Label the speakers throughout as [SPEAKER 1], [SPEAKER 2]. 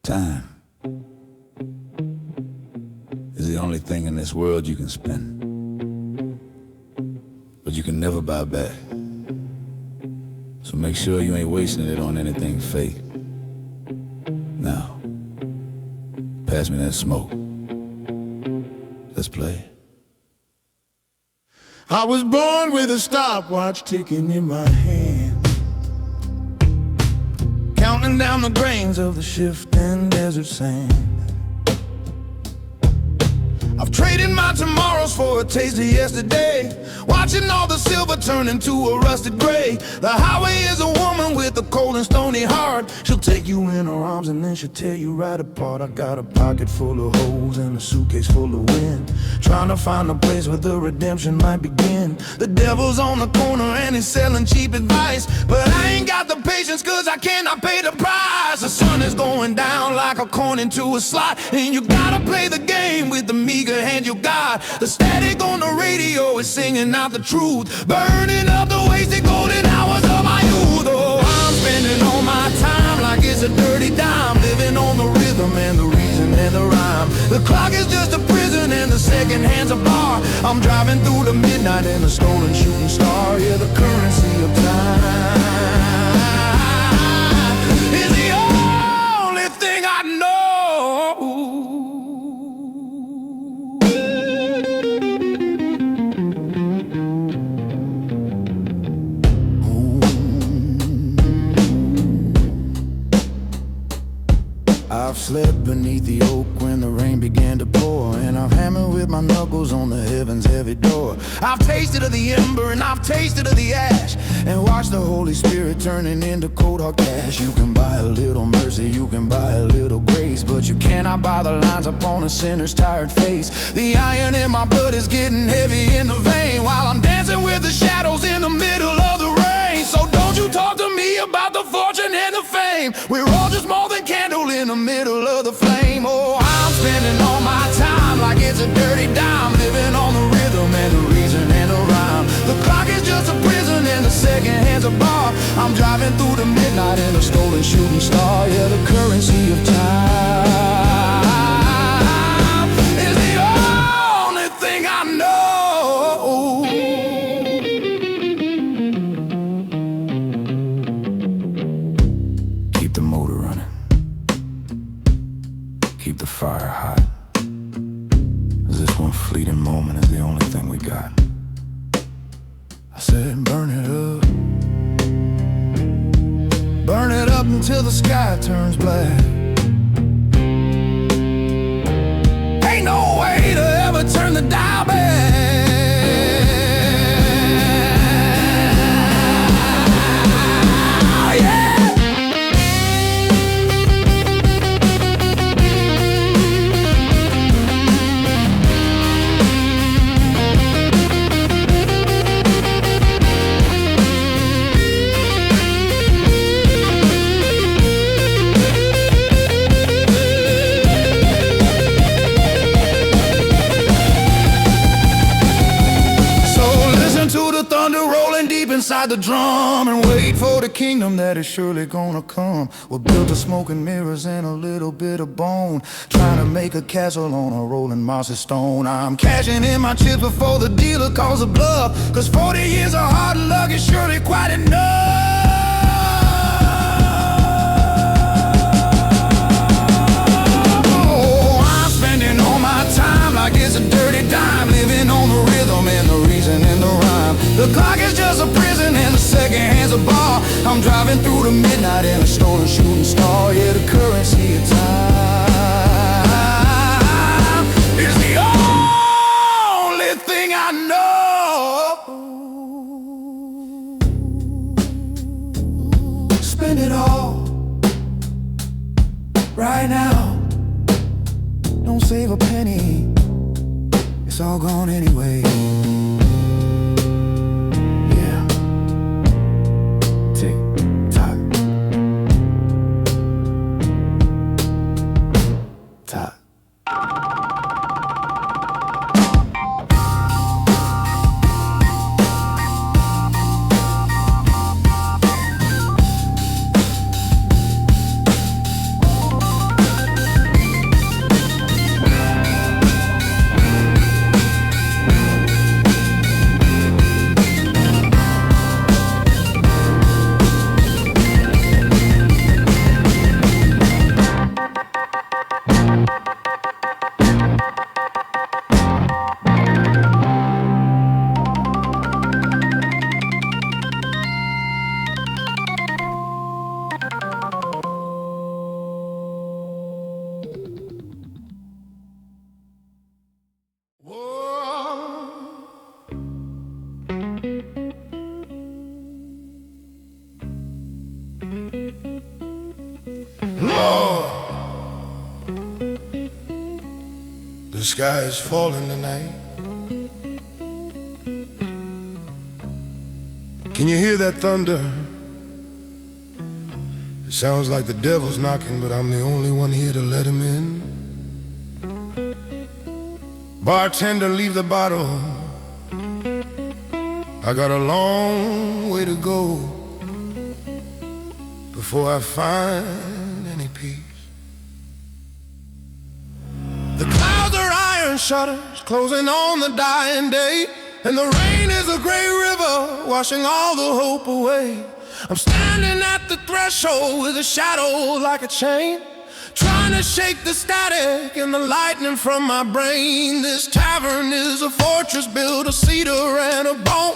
[SPEAKER 1] Time is the only thing in this world you can spend, but you can never buy back. So make sure you ain't wasting it on anything fake. Now, pass me that smoke. Let's play. I was born with a stopwatch ticking in my hand, counting down the grains of the shifting desert sand. I've traded my tomorrows for a taste of yesterday, watching all the silver turn into a rusted gray. The highway is a woman with a cold and stony heart. She'll take you in her arms and then she'll tear you right apart. I got a pocket full of holes and a suitcase full of wind, trying to find a place where the redemption might begin. The devil's on the corner and he's selling cheap advice, but I ain't got the patience cause I cannot pay the price. The sun is going down like a coin into a slot, and you gotta play the game with the meager hand you got. The static on the radio is singing out the truth, burning up the wasted golden hours of my youth. Oh, I'm spending all my time like it's a dirty dime, living on the rhythm and the reason and the rhyme. The clock is just a prison and the second hand's a bar. I'm driving through the midnight in a stolen shooting star. Yeah, the currency of time is the only thing I know. I've slept beneath the oak when the rain began to pour, and I've hammered with my knuckles on the heaven's heavy door. I've tasted of the ember and I've tasted of the ash, and watched the Holy Spirit turning into cold hard cash. You can buy a little mercy, you can buy a little grace, but you cannot buy the lines upon a sinner's tired face. The iron in my blood is getting heavy in the vein, while I'm dancing with the shadows in the middle of the rain. So don't you talk to me about the fortune and the fame. We're all just more than candle in the middle of the flame. Oh, I'm spending all my time like it's a dirty dime, living on the rhythm and the reason and the rhyme. The clock is just a prison and the second hand's a bar. I'm driving through the midnight in a stolen shooting star. Yeah, the currency of time is the only thing I know. Keep the motor running, keep the fire hot, 'cause this one fleeting moment is the only thing we got. I said burn it up until the sky turns black. Ain't no way to ever turn the dial back. Inside the drum and wait for the kingdom that is surely gonna come. We're built of smoke and mirrors and a little bit of bone, trying to make a castle on a rolling mossy stone. I'm cashing in my chips before the dealer calls a bluff, 'cause 40 years of hard luck is surely quite enough. Oh, I'm spending all my time like it's a dirty dime, living on the rhythm and the reason and the rhyme. The clock is just a prison and the second hand's a bar. I'm driving through the midnight in a stolen shooting star. Yeah, the currency of time is the only thing I know. Spend it all right now, don't save a penny, it's all gone anyway. The sky is falling tonight. Can you hear that thunder? It sounds like the devil's knocking, but I'm the only one here to let him in. Bartender, leave the bottle. I got a long way to go before I find any peace. The clouds are iron shutters closing on the dying day, and the rain is a gray river washing all the hope away. I'm standing at the threshold with a shadow like a chain, trying to shake the static and the lightning from my brain. This tavern is a fortress built of cedar and a bone,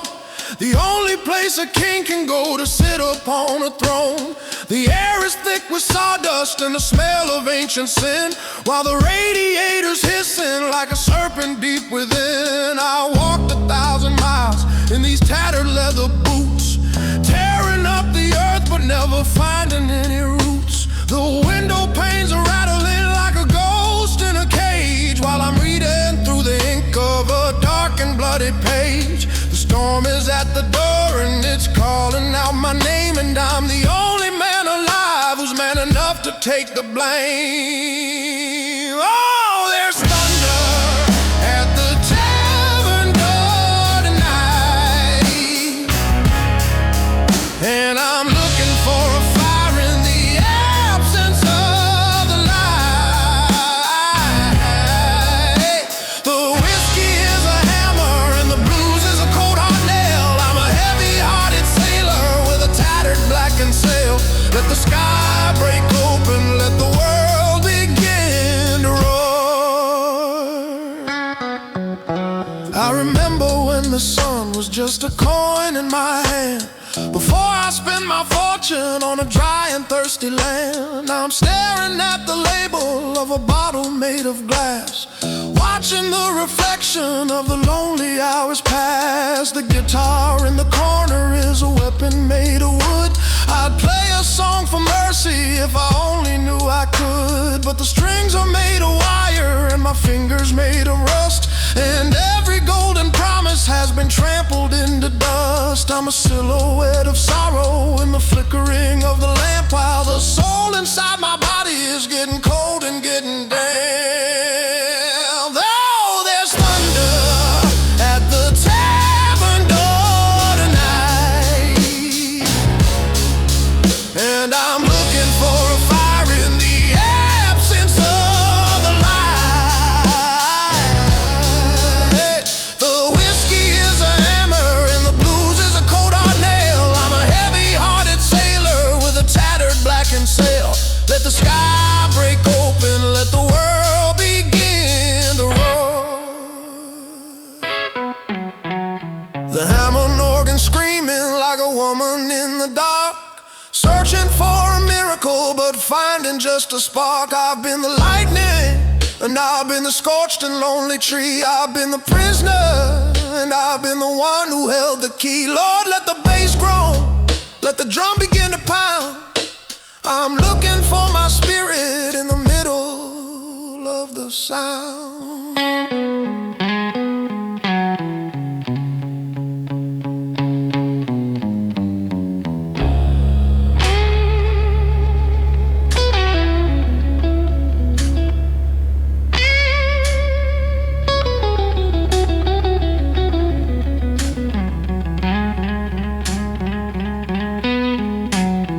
[SPEAKER 1] the only place a king can go to sit upon a throne. The air is thick with sawdust and the smell of ancient sin, while the radiator's hissing like a serpent deep within. I walked 1,000 miles in these tattered leather boots, tearing up the earth but never finding any roots. The window panes are rattling like a ghost in a cage, while I'm reading through the ink of a dark and bloody page. The storm is at the door and it's calling out my name, and I'm the only man alive who's man enough to take the blame. Oh, there's thunder at the tavern door tonight, and I'm looking for a fire in the absence of the light. The whiskey is a hammer and the blues is a cold hard nail. I'm a heavy-hearted sailor with a tattered blackened sail. Let the sky break open, let the world begin to roar. I remember when the sun was just a coin in my hand, before I spend my fortune on a dry and thirsty land. Now I'm staring at the label of a bottle made of glass, watching the reflection of the lonely hours pass. The guitar in the corner is a weapon made of wood. I'd play a song for mercy if I only knew I could, but the strings are made of wire and my fingers made of rust, and every golden promise has been trampled into dust. I'm a silhouette of sorrow in the flickering of the lamp, while the soul inside my body is getting cold and getting damp. Oh, there's thunder at the tavern door tonight, and I'm looking for a fire in the absence of the light. The whiskey is a hammer and the blues is a cold hard nail. I'm a heavy-hearted sailor with a tattered blackened sail. Let the sky break open, let the world begin to roar. The hammer and organ screaming like a woman in the dark, searching for a miracle but finding just a spark. I've been the lightning and I've been the scorched and lonely tree. I've been the prisoner and I've been the one who held the key. Lord, let the bass groan, let the drum begin to pound. I'm looking for my spirit in the middle of the sound.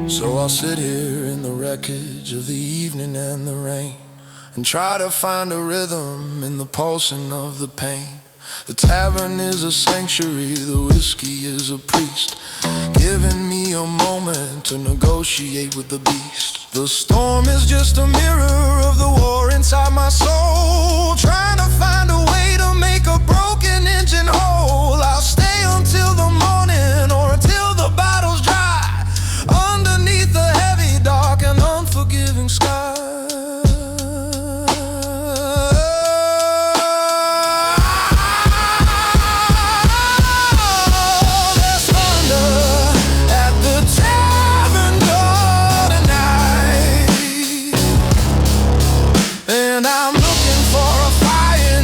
[SPEAKER 1] So I'll sit here in the wreckage of the evening and the rain, and try to find a rhythm in the pulsing of the pain. The tavern is a sanctuary, the whiskey is a priest, giving me a moment to negotiate with the beast. The storm is just a mirror of the war inside my soul, trying to find a way to make a broken engine whole. I'll stay until the morning or until the battle's dry, underneath the heavy, dark and unforgiving sky. And I'm looking for a fire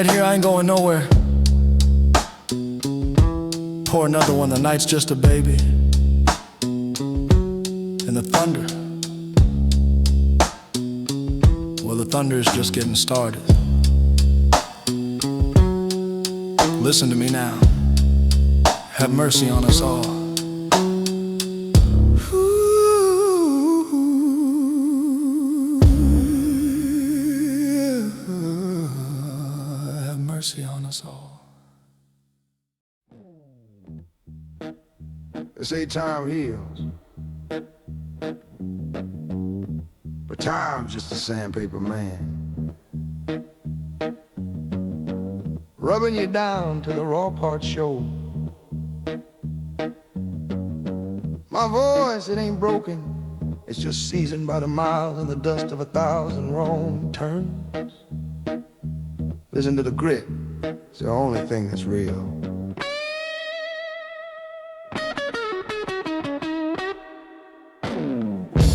[SPEAKER 2] right here, I ain't going nowhere. Pour another one, the night's just a baby. And the thunder, well, the thunder is just getting started. Listen to me now. Have mercy on us all. Have mercy on us all.
[SPEAKER 1] They say time heals, but time's just a sandpaper man, rubbing you down till the raw parts show. My voice, it ain't broken, it's just seasoned by the miles and the dust of 1,000 wrong turns. Listen to the grit, it's the only thing that's real.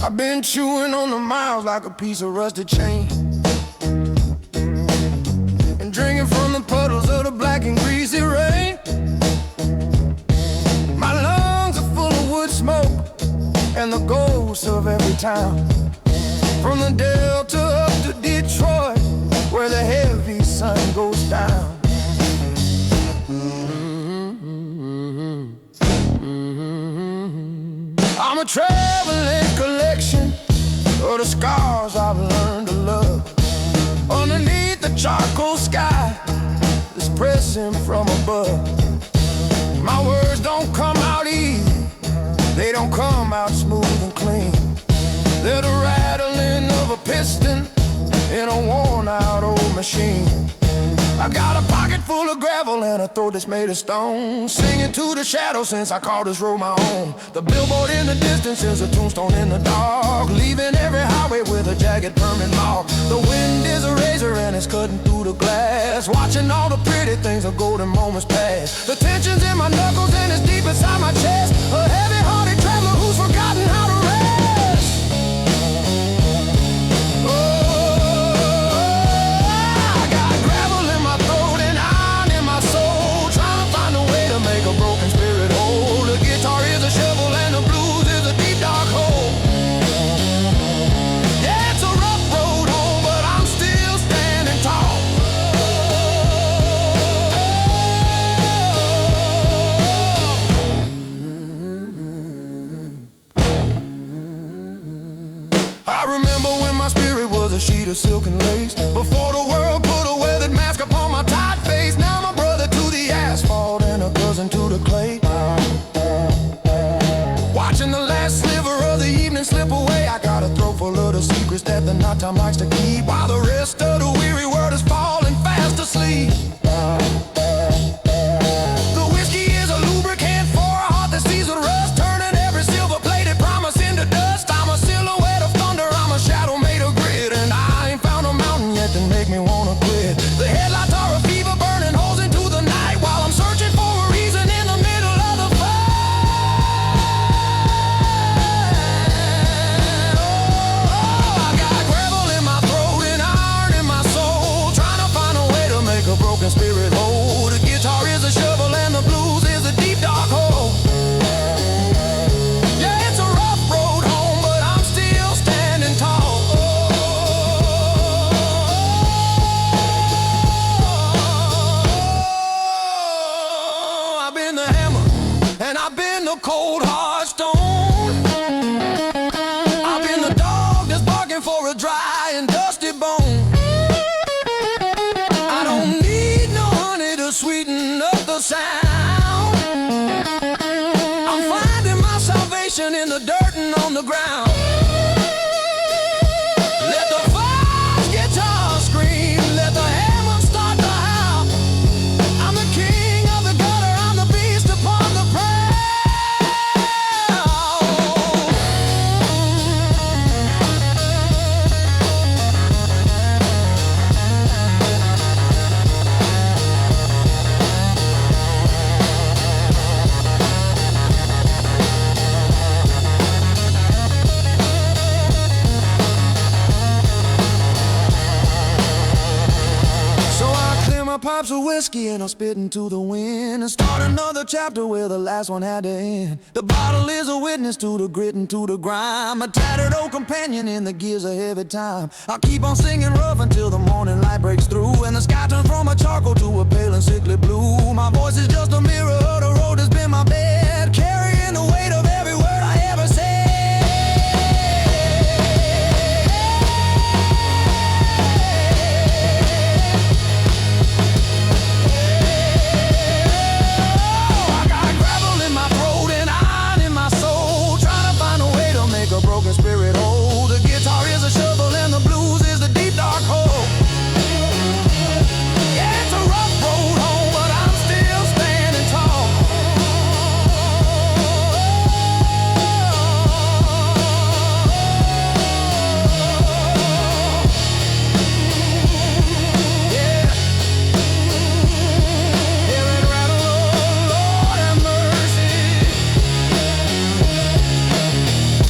[SPEAKER 1] I've been chewing on the miles like a piece of rusted chain, and drinking from the puddles of the black and greasy rain. My lungs are full of wood smoke and the ghosts of every town, from the Delta up to Detroit, where the heavy sun goes down. I'm a traveling collection of the scars I've learned to love. Underneath the charcoal sky that's pressing from above, my words don't come out easy, they don't come out smooth and clean. They're the rattling of a piston in a worn out old machine. I got a pocket full of gravel and a throat that's made of stone, singing to the shadows since I called this road my own. The billboard in the distance is a tombstone in the dark, leaving every highway with a jagged permanent mark. The wind is a razor and it's cutting through the glass, watching all the pretty things, the golden moments pass. The tension's in my knuckles and it's deep inside my chest, a heavy-hearted traveler who's forgotten how to rest. A sheet of silk and lace, before the world put a weathered mask upon my tired face. Now I'm a brother to the asphalt and a cousin to the clay. Watching the last sliver of the evening slip away, I got a throat full of the secrets that the nighttime likes to keep, while the rest of the weary world is falling fast asleep. The whiskey is a lubricant for a heart that sees the rust, turning every silver-plated promise into dust. I'm a silhouette of thunder, I'm a shadow made of grit, and I ain't found a mountain yet that make me wanna quit. The headlights are a fever burning holes into the night, while I'm searching for a reason in the middle of the fight. Oh, I got gravel in my throat and iron in my soul, trying to find a way to make a broken spirit whole. The guitar is a shovel and the blues is a deep dark hole. Yeah, it's a rough road home, but I'm still standing tall. I've been the hammer and I've been the cold hard stone. I've been the dog that's barking for a dry and dusty bone. I don't need no honey to sweeten up the sound. I'm finding my salvation in the dirt and on the ground. Let the fire's guitar scream, let the hammer start to howl. I'm the king of the gutter, I'm the beast upon the prowl. pops of whiskey and I'll spit into the wind and start another chapter where the last one had to end. The bottle is a witness to the grit and to the grime, a tattered old companion in the gears of heavy time. I'll keep on singing rough until the morning light breaks through and the sky turns from a charcoal to a pale and sickly blue. My voice is just a mirror of the road that's been my bed, carrying the weight of every word I ever said. Spirit hold. The guitar is a shovel and the blues is the deep dark hole. Yeah, it's a rough road home, but I'm still standing tall. Yeah. Hear it rattle, oh Lord have mercy.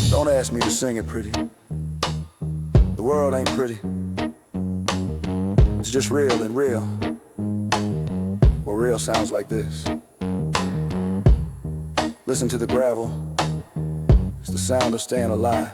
[SPEAKER 3] Don't ask me to sing it pretty. The world ain't pretty. It's just real and real. Well, real sounds like this. Listen to the gravel. It's the sound of staying alive.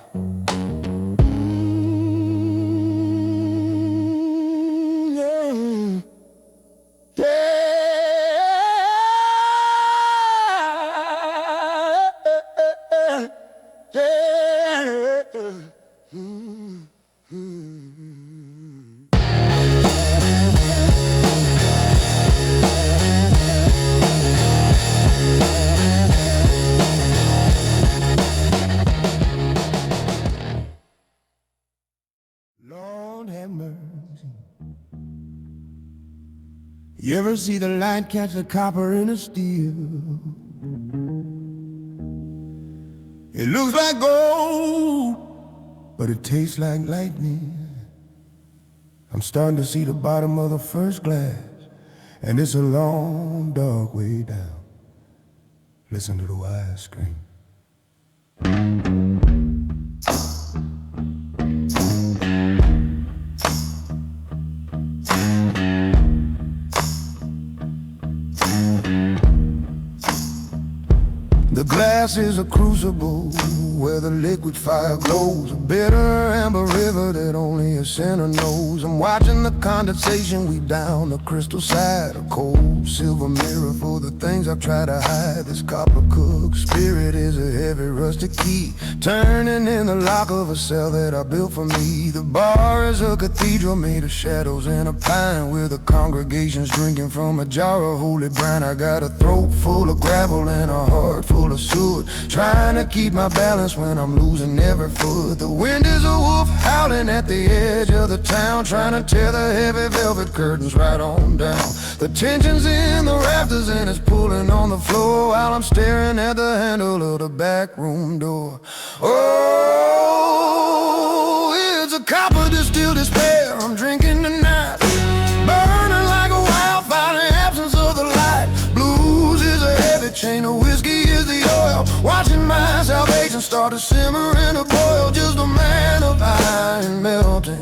[SPEAKER 1] Lord have mercy. You ever see the light catch the copper in the steel? It looks like gold, but it tastes like lightning. I'm starting to see the bottom of the first glass, and it's a long, dark way down. Listen to the wires scream. The glass is a crucible where the liquid fire glows, a bitter amber river that only a sinner knows. I'm watching the condensation weep down the crystal side, a cold silver mirror for the things I've tried to hide. This copper cooked spirit is a heavy rusted key, turning in the lock of a cell that I built for me. The bar is a cathedral made of shadows and a pine, where the congregation's drinking from a jar of holy brine. I got a throat full of gravel and a heart full of soot, trying to keep my balance when I'm losing every foot. The wind is a wolf howling at the edge of the town, trying to tear the heavy velvet curtains right on down. The tension's in the rafters and it's pulling on the floor while I'm staring at the handle of the back room door. Oh, it's a copper distilled despair I'm drinking tonight, burning like a wildfire in the absence of the light. Blues is a heavy chain of whiskey is the oil, watching my salvation start to simmer and to boil. Just a man of iron melting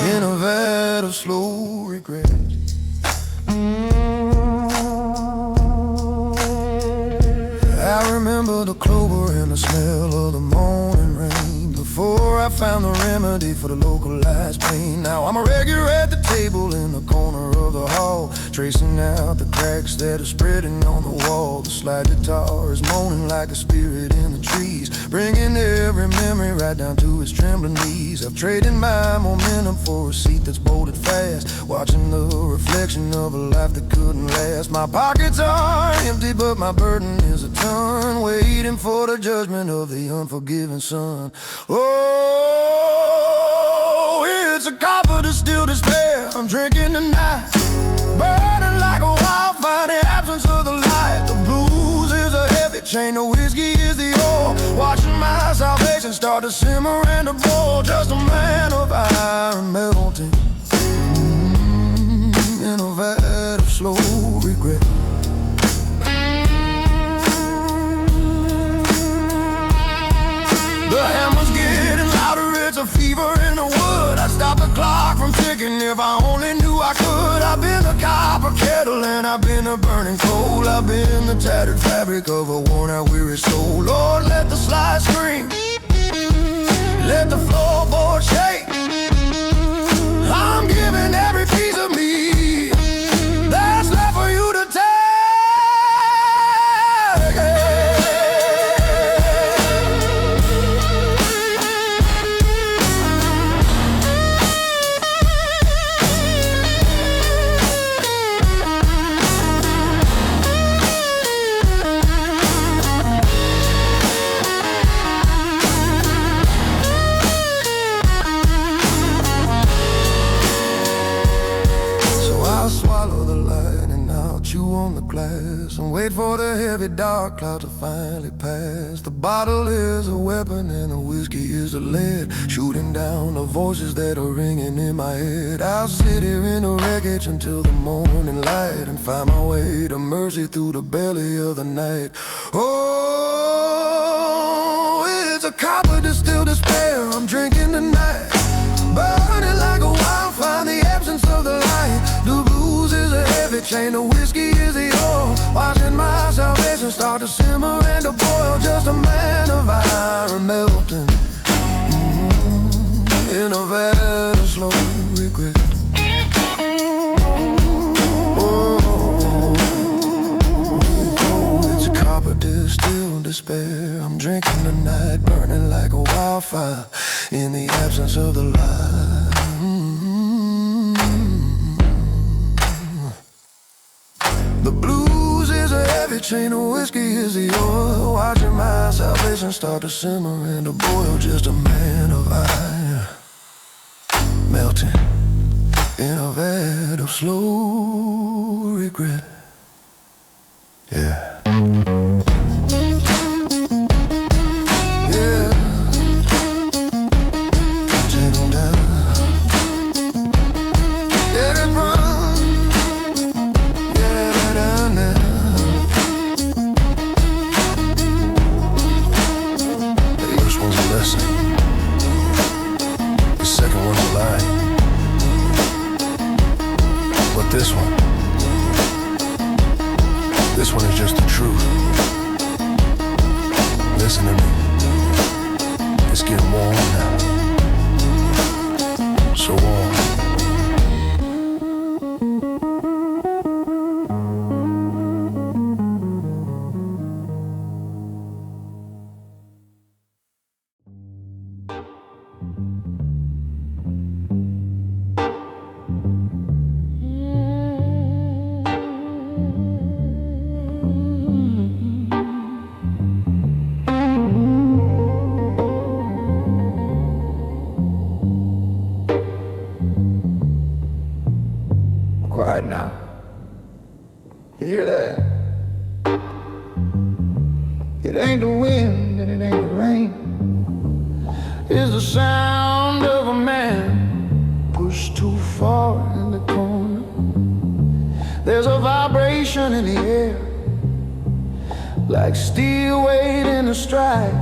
[SPEAKER 1] in a vat of slow regret. I remember the clover and the smell of the morning rain before I found the remedy for the localized pain. Now I'm a regular at the table in the corner of the hall, tracing out the cracks that are spreading on the wall. The slide guitar is moaning like a spirit in the trees, bringing every memory right down to its trembling knees. I've traded my momentum for a seat that's bolted fast, watching the reflection of a life that couldn't last. My pockets are empty, but my burden is a ton, waiting for the judgment of the unforgiving sun. Oh, it's a copper distilled despair I'm drinking tonight, burning like a wildfire in the absence of the light. The blues is a heavy chain of whiskey is the oil, watching my salvation start to simmer and to boil. Just a man of iron melting in a vat of slow regret. The hammer's getting louder, it's a fever in the wood. I stop the clock from ticking, if I only knew I could. I've been the copper kettle and I've been the burning coal. I've been the tattered fabric of a worn out weary soul. Lord, let the slide scream, let the floorboard shake. I'm giving every piece of me that's left for you to take. And wait for the heavy dark cloud to finally pass. The bottle is a weapon and the whiskey is a lead, shooting down the voices that are ringing in my head. I'll sit here in the wreckage until the morning light and find my way to mercy through the belly of the night. Oh, it's a copper distilled despair I'm drinking tonight, burning like a wildfire in the absence of the light. The blues is a heavy chain, the whiskey is the oil, watching my salvation start to simmer and to boil. Just a man of iron melting in a vat of slow regret. Oh, it's a copper distilled despair I'm drinking tonight, burning like a wildfire in the absence of the light. The blues is a heavy chain, of whiskey is the oil, watching my salvation start to simmer and to boil. Just a man of iron melting in a vat of slow regret. Yeah. This one is just the truth. Listen to me. It's getting warm now. So warm. Quiet now. You hear that? It ain't the wind and it ain't the rain. It's the sound of a man pushed too far in the corner. There's a vibration in the air, like steel waiting to strike.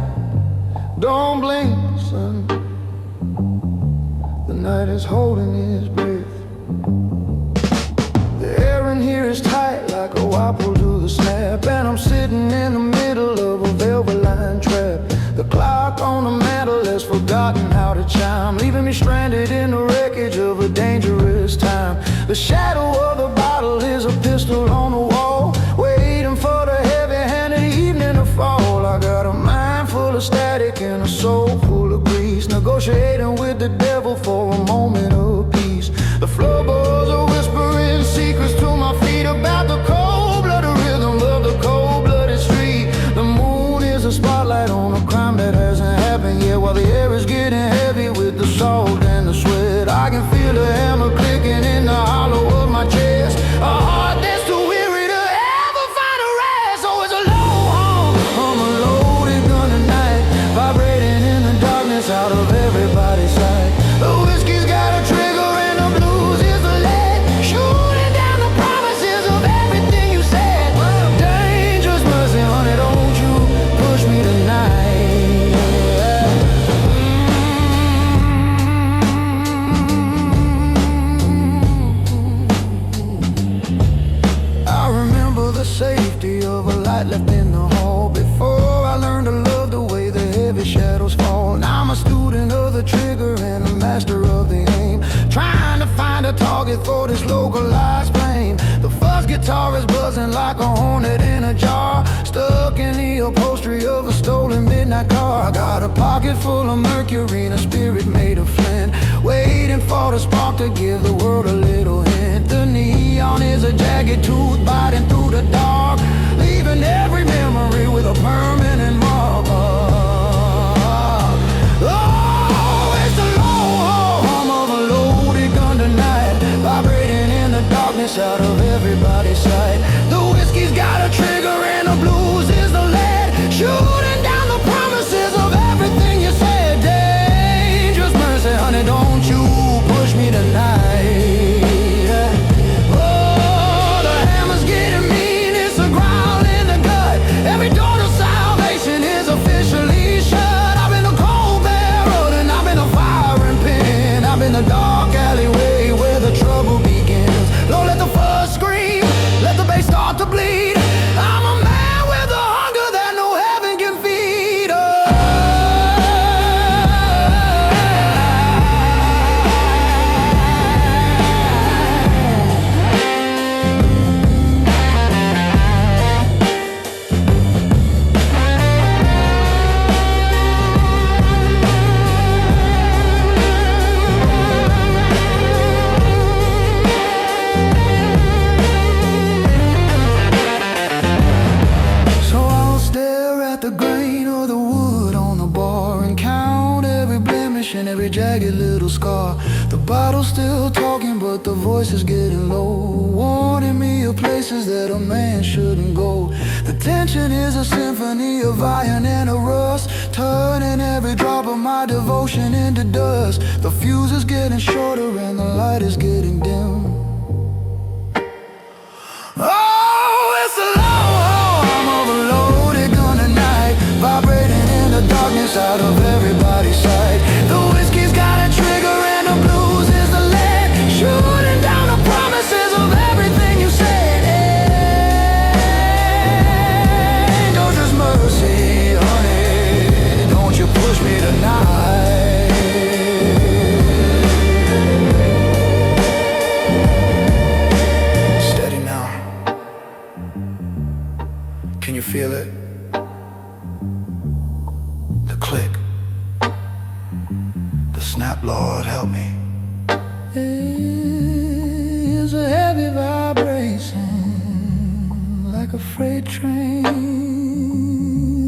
[SPEAKER 1] Don't blink, son. The night is holding his breath. Here is tight like a wapple to the snap, and I'm sitting in the middle of a velvet line trap. The clock on the mantle has forgotten how to chime, leaving me stranded in the wreckage of a dangerous time. The shadow of the bottle is a pistol on the wall, waiting for the heavy-handed evening to fall. I got a mind full of static and a soul full of grease, negotiating with the devil for a moment of peace. The floorboards are whispering secrets to my feet about the cold-blooded rhythm of the cold-blooded street. The moon is a spotlight on a crime that hasn't happened yet, while the air is getting heavy with the salt and the sweat. I can feel the hammer clicking in the hollow of my chest, a heart that's too weary to ever find a rest. So it's a low hum, I'm a loaded gun tonight, vibrating in the darkness out of everybody's sight. The whiskey's upholstery of a stolen midnight car. I got a pocket full of mercury and a spirit made of flint, waiting for the spark to give the world a little hint. The neon is a jagged tooth biting through the dark, leaving every memory with a permanent mark. Oh, it's the low hum of a loaded gun tonight, vibrating in the darkness out of everybody's sight. The whiskey's got a trigger and the blues is the lead, shooting down the promises of everything you said. Dangerous mercy, honey, don't you push me tonight. Oh, the hammer's getting mean, it's a growl in the gut. Every door to salvation is officially shut. I've been a cold barrel and I've been a firing pin. I've been the dark alleyway where the trouble begins. Lord, let the fuzz scream, let the bass start to bleed. I'm a man with a hunger that no heaven can feed. So I'll stare at the grain of the wood on the bar and count every blemish and every jagged little scar. The bottle's still talking, but the voice is getting low, warning me of places that a man shouldn't go. The tension is a symphony of iron and a rust, turning every drop of my devotion into dust. The fuse is getting shorter and the light is getting dim. Oh, it's the low hum of a loaded gun tonight, vibrating in the darkness out of everybody's sight. The whiskey's got a trigger and the blues is the lead, shooting down the promises of everything you said. Angel, just mercy, honey, don't you push me tonight. Steady now. Can you feel it? The click, the snap, Lord help me. It's a heavy vibration, like a freight train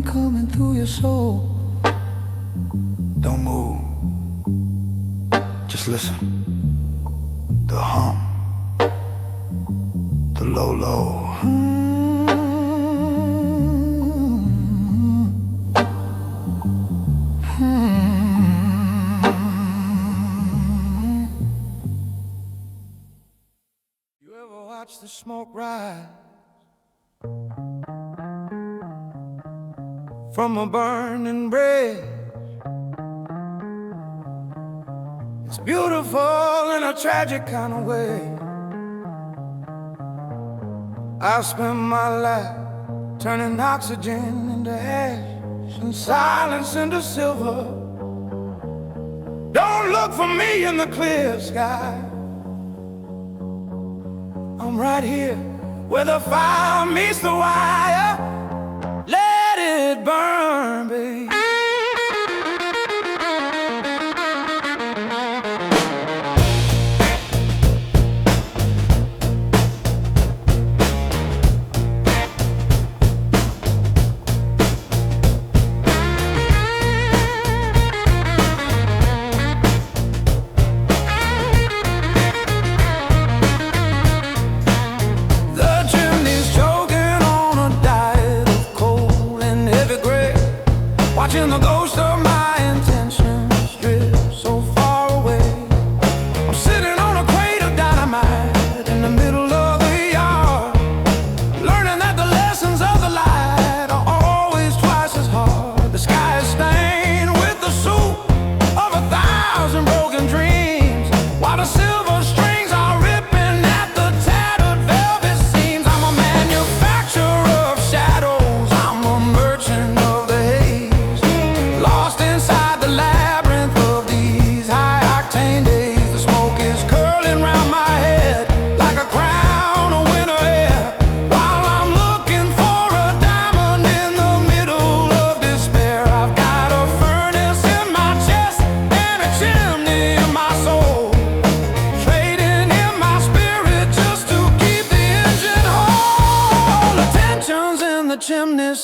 [SPEAKER 1] coming through your soul. Don't move, just listen. The hum, the low, low. You ever watch the smoke rise from a burning bridge? It's beautiful in a tragic kind of way. I've spent my life turning oxygen into ash and silence into silver. Don't look for me in the clear sky. I'm right here where the fire meets the wire. Let it burn, baby.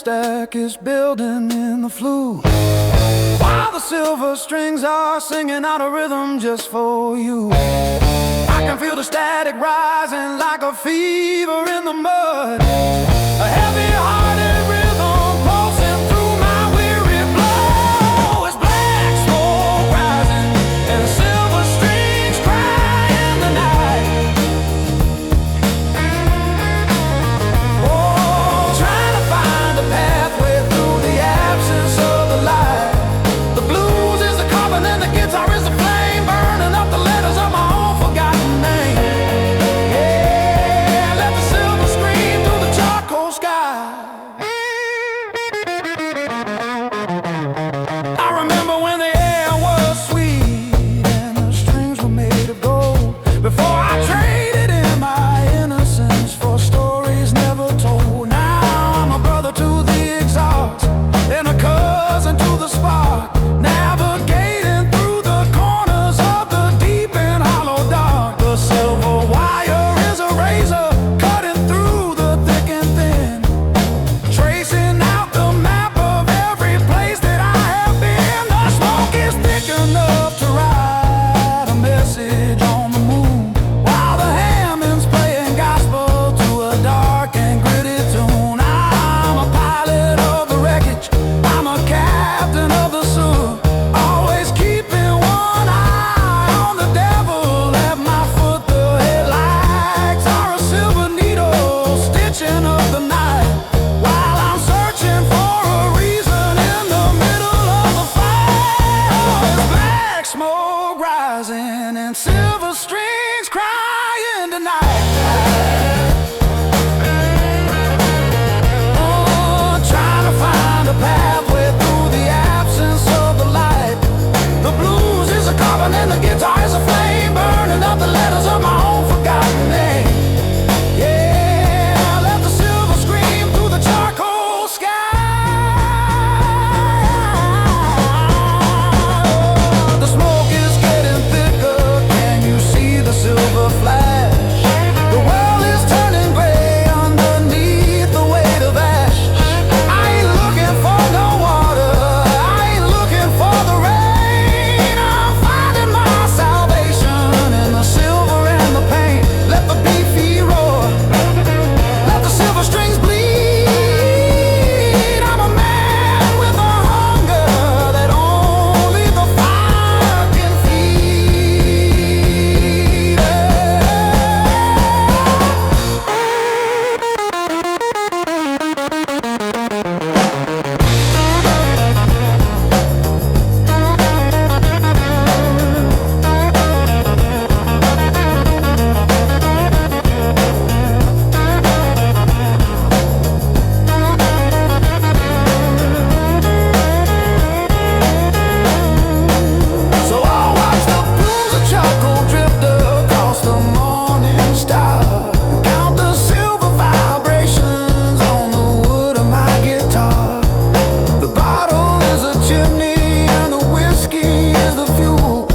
[SPEAKER 1] stack is building in the flue, while the silver strings are singing out a rhythm just for you. I can feel the static rising like a fever in the mud, a heavy-hearted rhythm pulsing through my weary blood. It's black smoke rising and silver strings cry in the night. Oh, trying to find a pathway through the absence of the light. The blues is the carbon and the guitar is the flame, burning up the letters of my own forgotten name. Yeah, let the silver scream through the charcoal sky. I remember when the air was sweet and the strings were made of gold, before I traded in my innocence for stories never told. Now I'm a brother to the exhaust and a cousin to the spark, navigating through the corners of the deep and hollow dark. The silver wire is a razor cutting through the thick and thin, tracing out the map of every place that I have been. The smoke is thick enough to write a message on the moon, while the Hammond's playing gospel to a dark and gritty tune. I'm a pilot of the Wreckage, I'm a captain of the sewer, always keeping one eye on the devil at my foot. The headlights are a silver needle stitching up the night, while I'm searching for a reason in the middle of the fire. There's black smoke rising and silver strings crying tonight. Oh, trying to find a pathway through the absence of the light. The blues is a carbon and the guitar is a flame, burning up the letters of my own forgotten name. Yeah, let the silver scream through the charcoal sky. The smoke is getting thicker, can you see the silver flash? The world is turning gray underneath the weight of ash. I ain't looking for no water, I ain't looking for the rain. I'm finding my salvation in the silver and the paint. Let the beefy roar, let the silver strings bleed. I'm a man with a hunger that only the fire can feed. So I'll watch the pools of charcoal drift across the morning star, count the silver vibrations on the wood of my guitar. The bottle is a chimney and the whiskey is the fuel,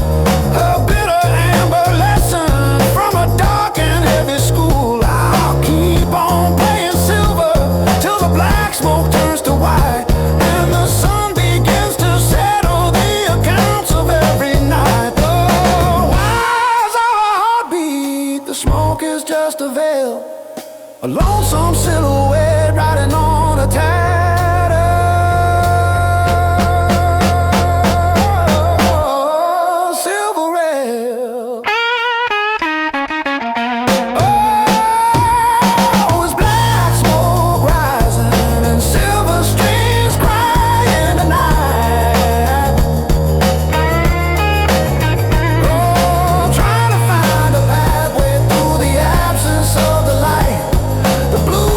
[SPEAKER 1] a bitter amber lesson from a dark and heavy school. I'll keep on playing silver till the black smoke turns to white and the sun begins to settle the accounts of every night. The wires are a heartbeat, the smoke is just a veil, a lonesome silhouette riding on a tattered silver rail. Oh, it's black smoke rising and silver strings crying tonight. Oh, trying to find a pathway through the absence of the light. The blue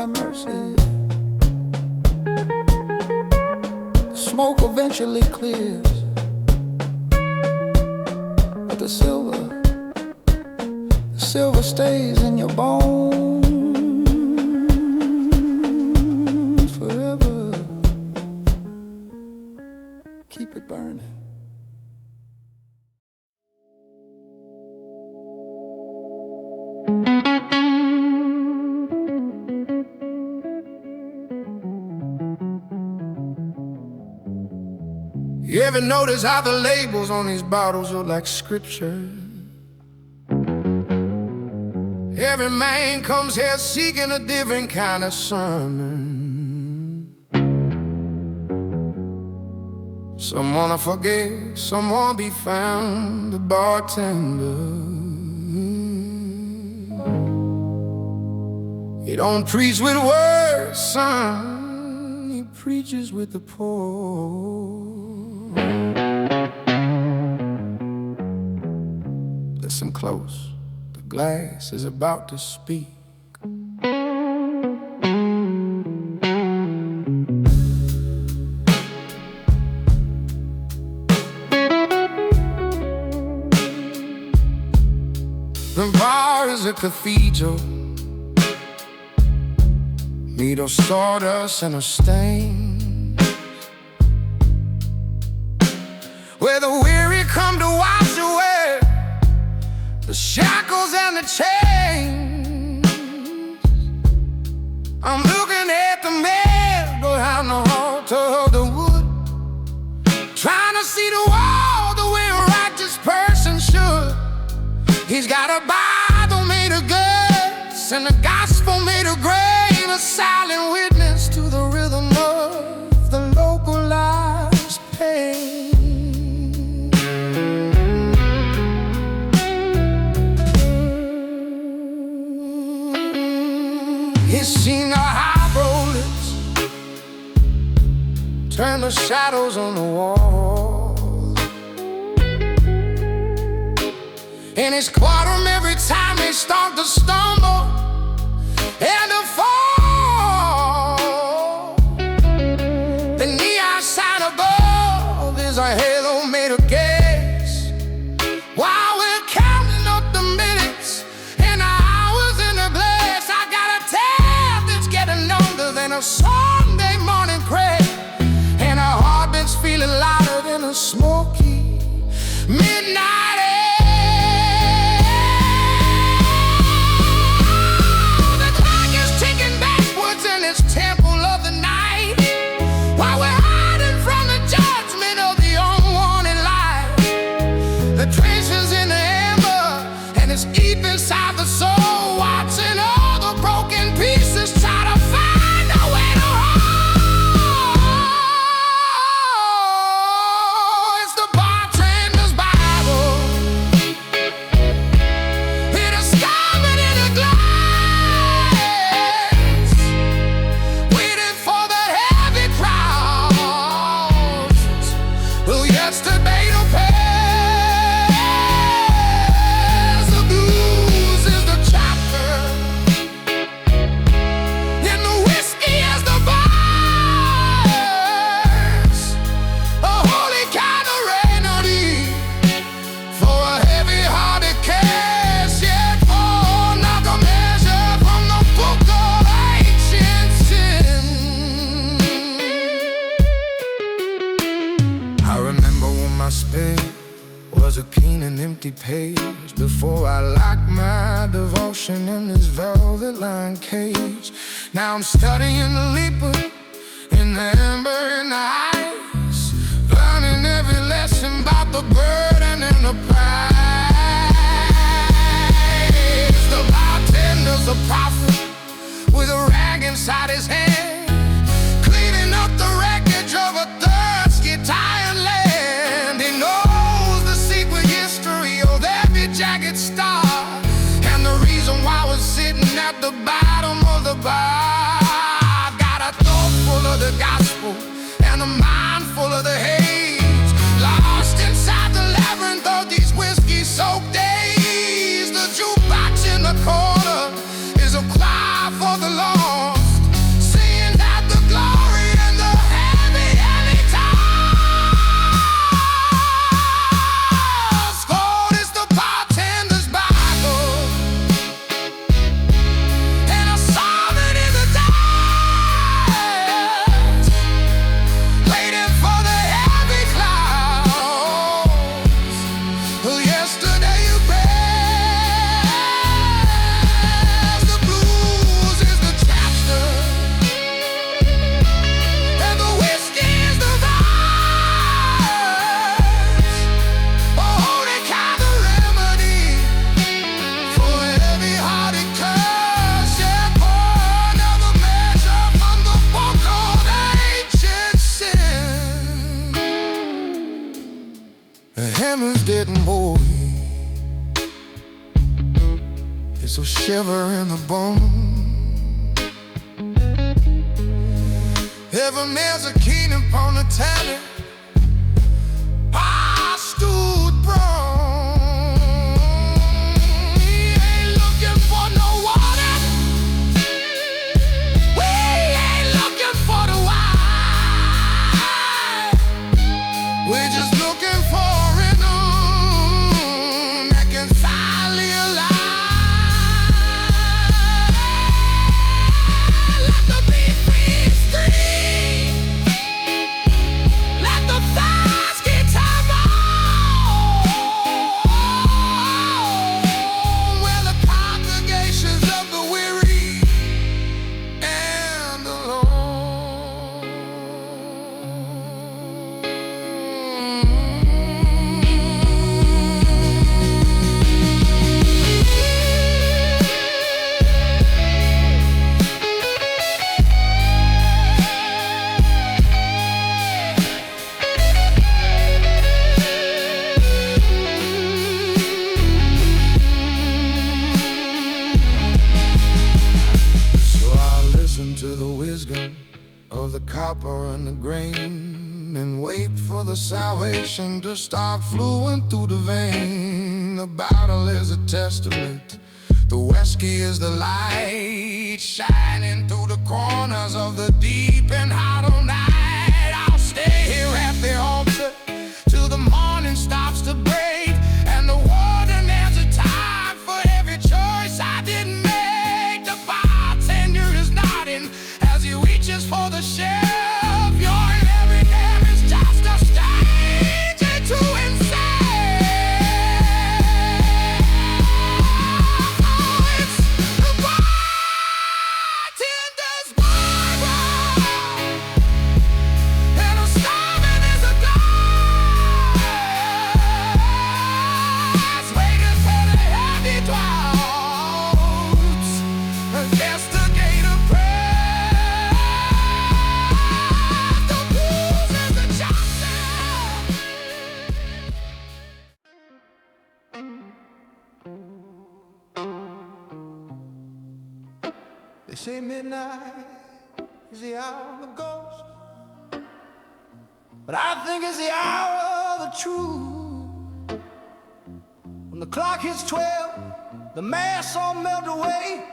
[SPEAKER 4] have mercy. The smoke eventually clears, but the silver stays in your bones forever. Keep it burning.
[SPEAKER 1] You ever notice how the labels on these bottles look like scripture? Every man comes here seeking a different kind of sermon. Some wanna forget, some wanna be found, the bartender. He don't preach with words, son, he preaches with the poor. Listen close, the glass is about to speak. The bar is a cathedral, made of sawdust and a stain, where the weary come to wash away the shackles and the chains. I'm looking at the man behind the altar of the wood, trying to see the wall the way a righteous person should. He's got a Bible made of guts and a gospel made of grain, a silent witness to the rhythm of the localized pain. He's seen the high rollers turn the shadows on the wall, and his quarter every time they start to stumble and to fall. The neon sign above is a halo made of gas, while we're counting up the minutes and the hours in the glass. I got a tab that's getting longer than a Sunday morning crack, and our heartbeats feeling louder than a Smoky midnight air. Inside the soul, watching all the broken pieces try to find a way to roll. It's the bartender's Bible, he discovered in a glass, waiting for the heavy crowds. Well, yesterday to pay. Was a keen and empty page before I locked my devotion in this velvet lined cage. Now I'm studying the leaper in the amber in the ice, learning every lesson about the burden and the price. The bartender's a prophet with a rag inside his hand, cleaning up the wreckage of a thirsty, tired land. He knows the secret history of every jagged star, and the reason why we're sitting at the bottom of the bar. I've got a thought full of the gospel and a mind full of the haze, lost inside the labyrinth of these whiskey-soaked days. The jukebox in the corner is a cry for the lost, a shiver in the bone. Heaven is a king upon the tavern. I stood prone. He ain't looking for no water. We ain't looking for the wine. We're just looking for an that can finally alive. Let the beat free stream. Let the thighs get time on. Where the congregations of the weary and alone. So I listen to the wisdom of the copper and the grain, and wait for the salvation to start flowing through the vein. The battle is a testament, the whiskey is the light, shining through the corners of the deep and hollow night. I'll stay here at the altar till the morning stops to break, and the warden has a time for every choice I didn't make. The bartender is nodding as he reaches for the shelf. Your every name is just a stranger to himself. Oh, it's the bartender's Bible, and a starving is a glass, waiting for the heavy draughts against the gate of prayer. The blues is the Johnson. They say midnight is the hour of the ghost, but I think it's the hour of the truth. When the clock hits 12, the mass all melt away,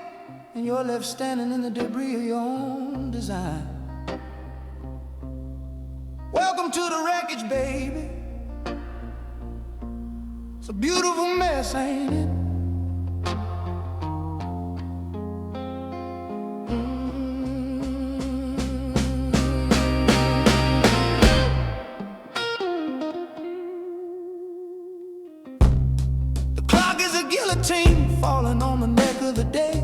[SPEAKER 1] and you're left standing in the debris of your own design. Welcome to the wreckage, baby. It's a beautiful mess, ain't it? The clock is a guillotine falling on the neck of the day,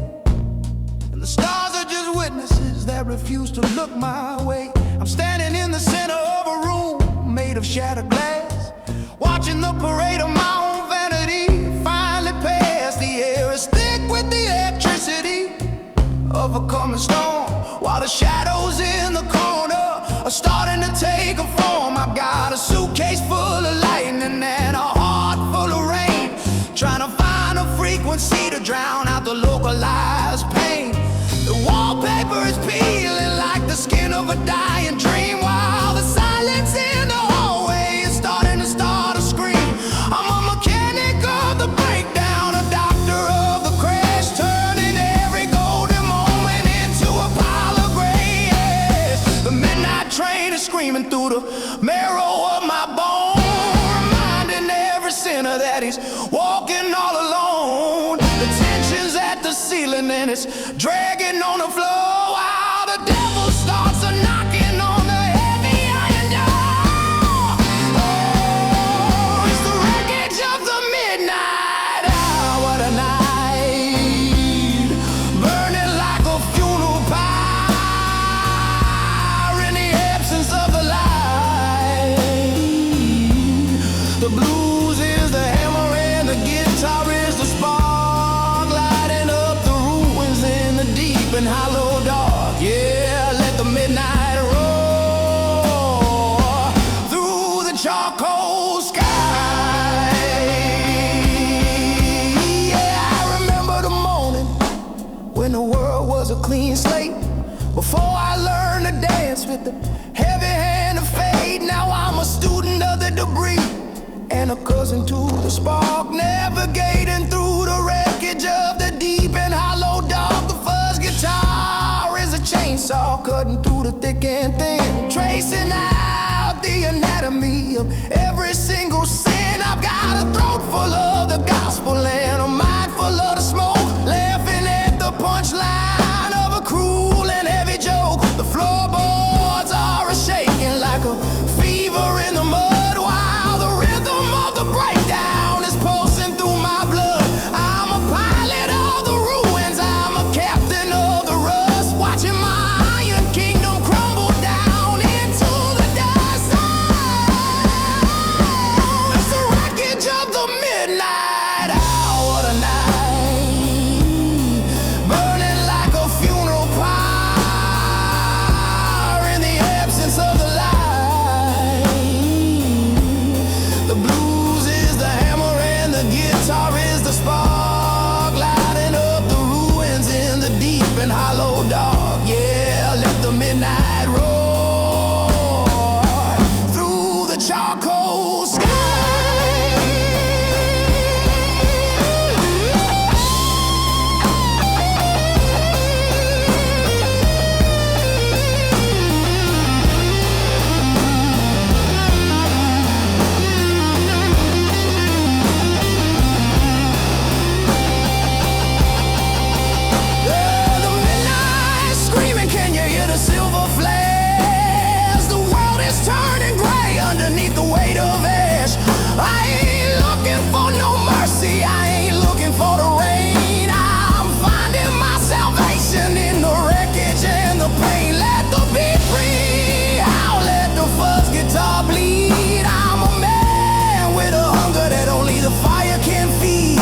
[SPEAKER 1] and the stars are just witnesses that refuse to look my way. I'm standing in the center of a room made of shattered glass, watching the parade of my own vanity finally pass. The air is thick with the electricity of a coming storm, while the shadows in the corner are starting to take a form. I've got a suitcase full of lightning and a heart full of rain, trying to find a frequency to drown out the localized pain. The wallpaper is peeling like the skin of a dying dream, while the silence in the hallway is starting to start a scream. I'm a mechanic of the breakdown, a doctor of the crash, turning every golden moment into a pile of gray ash. The midnight train is screaming through the marrow of my bone, reminding every sinner that he's walking all alone. The tension's at the ceiling and it's dragging on the floor, while the devil starts a knocking on the heavy iron door. Oh, it's the wreckage of the midnight hour. What a night, burning like a funeral pyre in the absence of the light. The blues is the hammer and the guitar is the spark, lighting up the ruins in the deep and hollow dark. Yeah, let the midnight
[SPEAKER 4] was a clean slate. Before I learned to dance with the heavy hand of fate, now I'm a student of the debris and a cousin to the spark, navigating through the wreckage of the deep and hollow dark. The fuzz guitar is a chainsaw cutting through the thick and thin, tracing out the anatomy of every single sin. I've got a throat full of the gospel and a mind full of the smoke, laughing at the punchline of a cruel and heavy joke. The floorboards are a-shaking like a fever in the mud, while the rhythm of the breakdown is pulsing through my blood. I'm a pilot of the ruins, I'm a captain of the rust, watching my iron kingdom crumble down into the dust. Oh, it's the wreckage of the midnight hour tonight, burning like a funeral pyre in the absence of the light. The blues is the hammer and the guitar is the spark, lighting up the ruins in the deep and hollow dark. Yeah, let the midnight roar through the charcoal sky. The midnight screaming, can you hear the silver flares? The world is turning gray underneath the weight of ash. I ain't looking for no mercy, I ain't looking for the rain. I'm finding my salvation in the wreckage and the pain. Let the beat free, I'll let the fuzz guitar bleed. I'm a man with a hunger that only the fire can feed.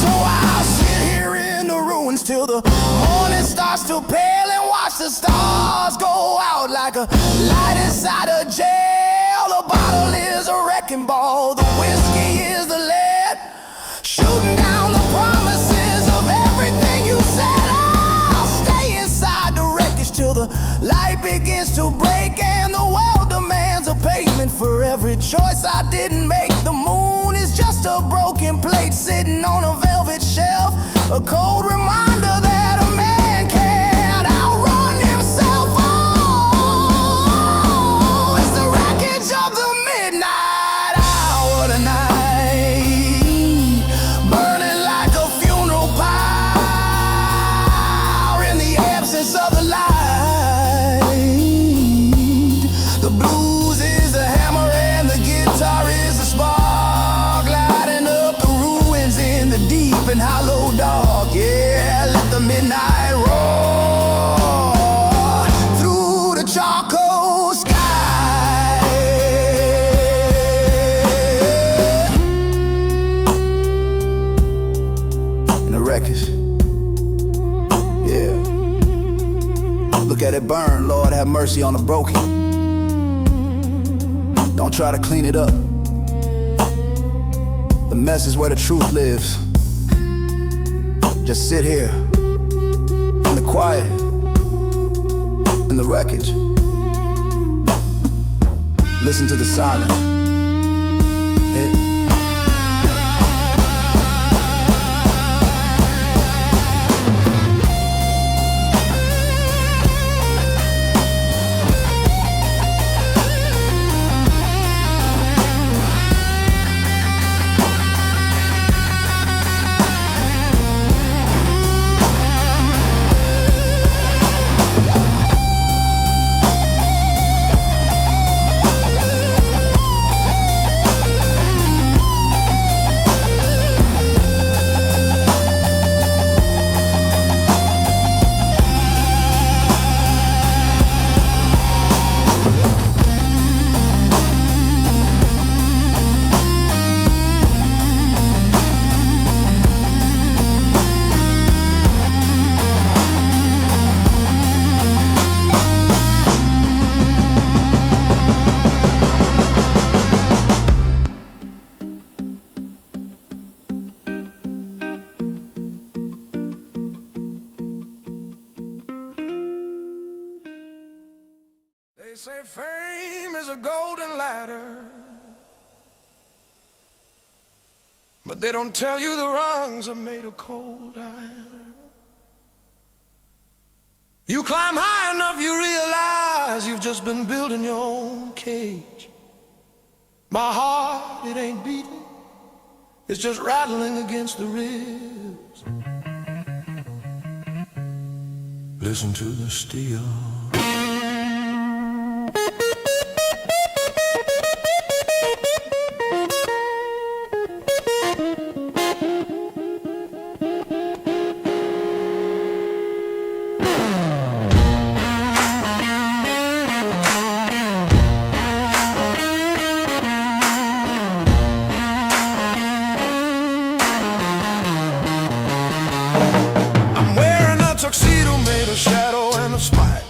[SPEAKER 4] So I'll sit here in the ruins till the morning starts to pale and watch the stars go out like a light inside a jail. The bottle is a wrecking ball, the whiskey is the lead, shooting down the promises of everything you said. I'll stay inside the wreckage till the light begins to break and the world demands a payment for every choice I didn't make. The moon is just a broken plate sitting on a velvet shelf, a cold reminder that a man can't outrun himself. Oh, it's the wreckage of the midnight hour tonight, burning like a funeral pyre in the absence of the light. The blues is the hammer and the guitar is the spark, lighting up the ruins in the deep and hollow dark. Yeah, let the midnight roar through the charcoal sky. In the wreckage, yeah. Look at it burn, Lord have mercy on the broken. Don't try to clean it up. The mess is where the truth lives. Just sit here in the quiet, in the wreckage. Listen to the silence. say fame is a golden ladder, but they don't tell you the rungs are made of cold iron. You climb high enough, you realize you've just been building your own cage. My heart, it ain't beating, it's just rattling against the ribs. Listen to the steel. Tuxedo made of shadow and of spite,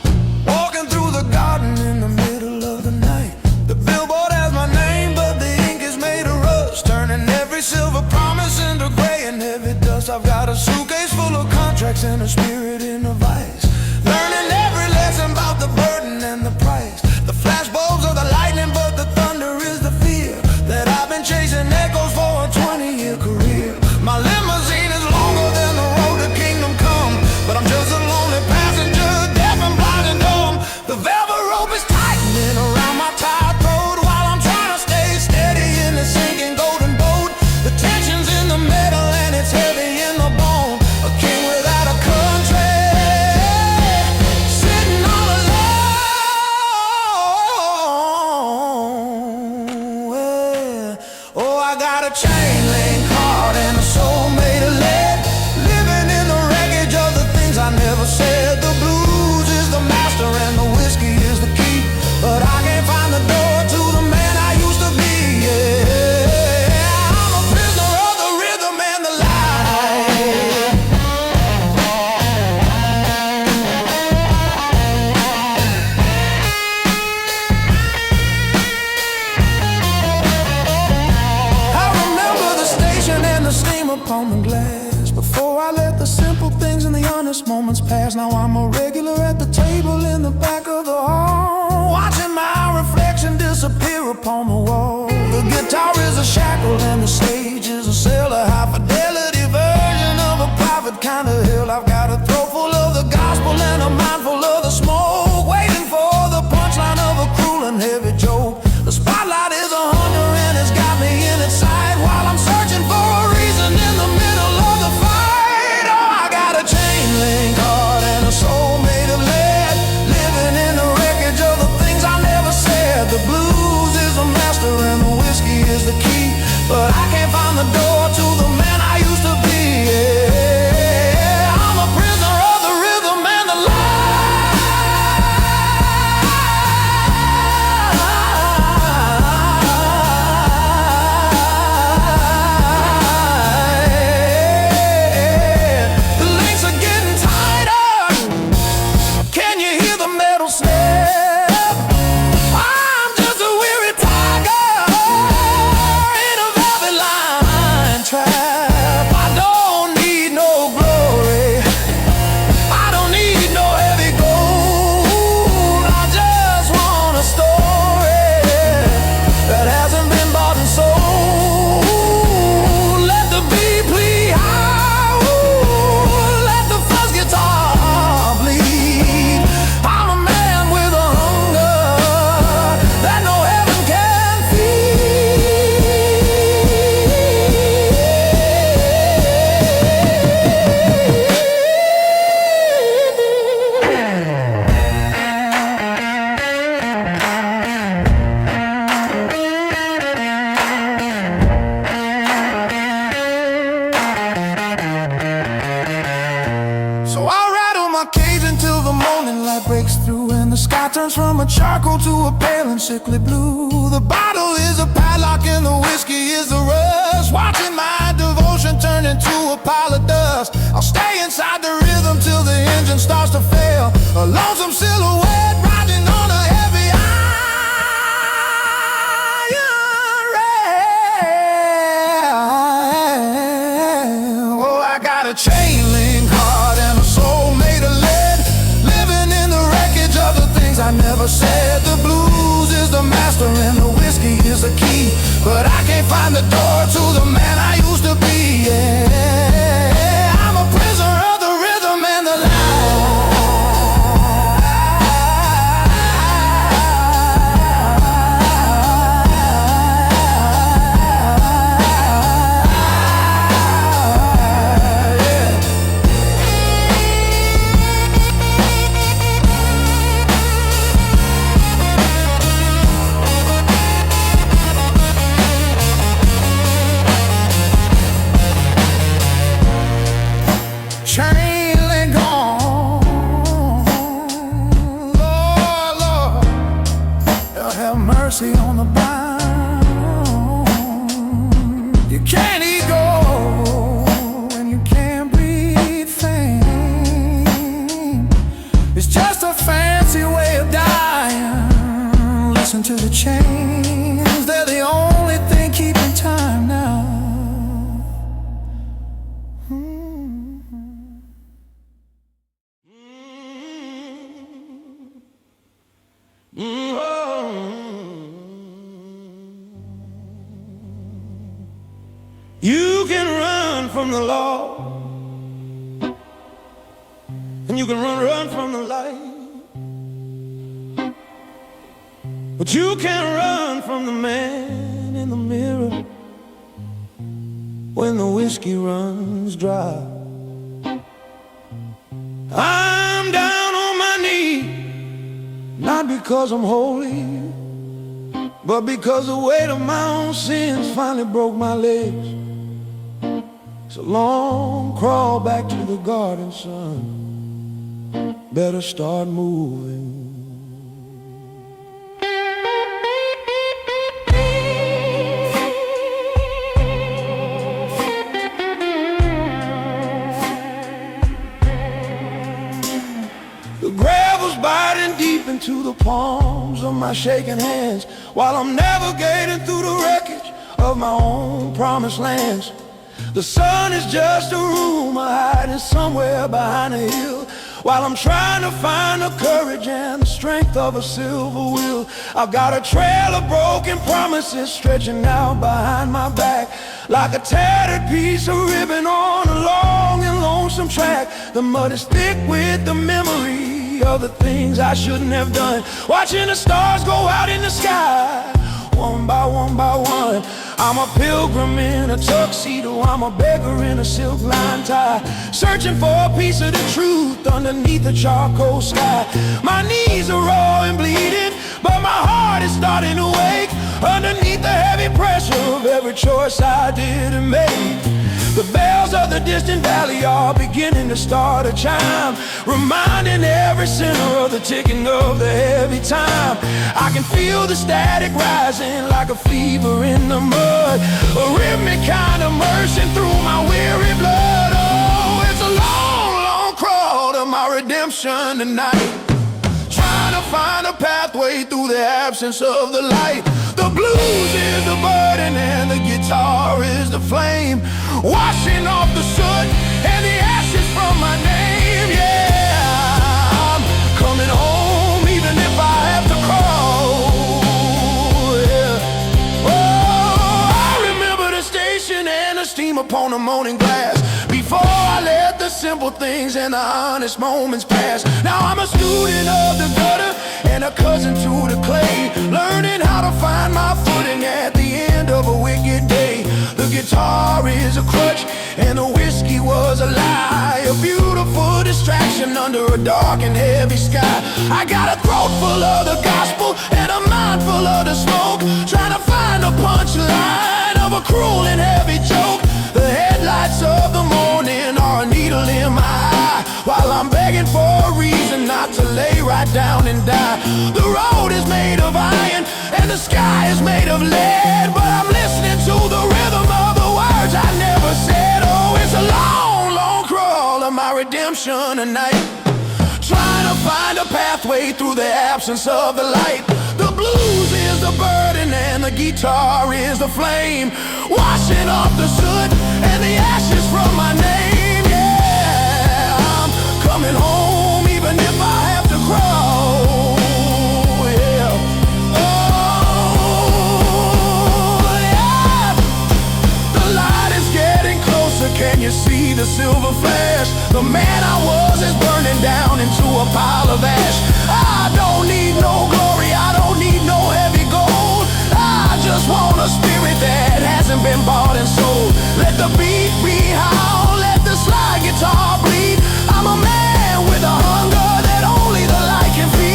[SPEAKER 4] walking through the garden in the middle of the night. The billboard has my name, but the ink is made of rust, turning every silver promise into gray and heavy dust. I've got a suitcase full of contracts and a spirit in a vice, learning every lesson about the burden and the price. The flashbulbs of the lightning, but the thunder is the fear that I've been chasing echoes for a 20-year career. My limousine is longer than the road to kingdom come, but I'm just a lonely passenger, deaf and blind and dumb. The velvet rope is tightening around my tired throat while I'm trying to stay steady in the sinking golden boat. The tension's in the metal and it's heavy in the bone. A king without a country, sitting all alone. Well, oh, I got a chain link heart and a soul made of lead, living in the wreckage of the things I never said. The blues is the master and the whiskey is the key, but I can't find the door to the man I used to be. Yeah, I'm a prisoner of the rhythm and the light. I remember the station and the steam upon the glass, before I let the simple things and the honest moments pass. Now I'm a regular at the table in the back of the hall, watching my reflection disappear upon the wall. The guitar is a shackle and the stage is a cell, a high fidelity version of a private kind of hell. I've got a throat full of the gospel and a mind full of the smoke, waiting for the punchline of a cruel and heavy joke. The spotlight is a hunter and it's got me in its sight while I'm searching for a reason in the middle of the fight. Oh, I got a chain link heart and a soul made of lead, living in the wreckage of the things I never said. The blues is the master and the whiskey is the key, but I can't find the door to the man I used to be. Yeah, I'm a prisoner of the rhythm and the light. The links are getting tighter. Can you hear the metal snap? I'm just a weary tiger in a velvet line trap. I don't need no glory, I don't need no heavy gold. I just want a story that hasn't been bought and sold. Let the beat plead high, ooh, let the fuzz guitar bleed. I'm a man with a hunger that no heaven can So I rattle my cage until the morning light breaks through and the sky turns from a charcoal to a pale and sickly blue. The bottle is a padlock and the whiskey is the rush, watching my devotion turn into a pile of dust. I'll stay inside the rhythm till the engine starts to fail, a lonesome silhouette riding on a heavy iron rail. Oh, I got a chain link heart and a soul made of lead, living in the wreckage of the things I never said. The blue wants a key, but I can't find the door to the man I used to be. Yeah, I'm a prisoner of the rhythm and the chain link gone. Lord, Lord, have mercy on the bound. You can't eat gold and you can't breathe fame. It's just a fancy way of dying. Listen to the chains, they're the only thing keeping time now.
[SPEAKER 1] You can run from the law, and you can run from the light, but you can't run from the man in the mirror when the whiskey runs dry. I'm down on my knees, not because I'm holy, but because the weight of my own sins finally broke my legs. It's a long crawl back to the garden, son. Better start moving. The gravel's biting deep into the palms of my shaking hands while I'm navigating through the wreckage of my own promised lands. The sun is just a rumor hiding somewhere behind a hill, while I'm trying to find the courage and the strength of a silver wheel. I've got a trail of broken promises stretching out behind my back, like a tattered piece of ribbon on a long and lonesome track. The mud is thick with the memory of the things I shouldn't have done, watching the stars go out in the sky, one by one by one. I'm a pilgrim in a tuxedo, I'm a beggar in a silk-lined tie, searching for a piece of the truth underneath the charcoal sky. My knees are raw and bleeding, but my heart is starting to wake underneath the heavy pressure of every choice I didn't make. The bells of the distant valley are beginning to start a chime, reminding every sinner of the ticking of the heavy time. I can feel the static rising like a fever in the mud, a rhythmic kind of immersion through my weary blood. Oh, it's a long, long crawl to my redemption tonight, trying to find a pathway through the absence of the light. The blues is the burden and the guitar is the flame, washing off the soot and the ashes from my name. Yeah, I'm coming home even if I have to crawl. Yeah. Oh, I remember the station and the steam upon the morning glass before I let the simple things and the honest moments pass. Now I'm a student of the gutter and a cousin to the clay, learning how to find my footing at the end of a wicked day. The guitar is a crutch and the whiskey was a lie, a beautiful distraction under a dark and heavy sky. I got a throat full of the gospel and a mind full of the smoke, trying to find a punchline of a cruel and heavy joke. The headlights of the morning are a needle in my eye, while I'm begging for a reason not to lay right down and die. The road is made of iron and the sky is made of lead, but I'm listening to the rhythm of the words I never said. Oh, it's a long, long crawl to my redemption tonight, trying to find a pathway through the absence of the light. The blues is the burden and the guitar is the flame, washing off the soot and the ashes from my name. Yeah, I'm coming home even if I have to crawl. Yeah. Oh,
[SPEAKER 4] The man I was is burning down into a pile of ash. I don't need no glory, I don't need no heavy gold. I just want a spirit that hasn't been bought and sold. Let the beat be howl, let the slide guitar bleed. I'm a man with a hunger that only the light can feed.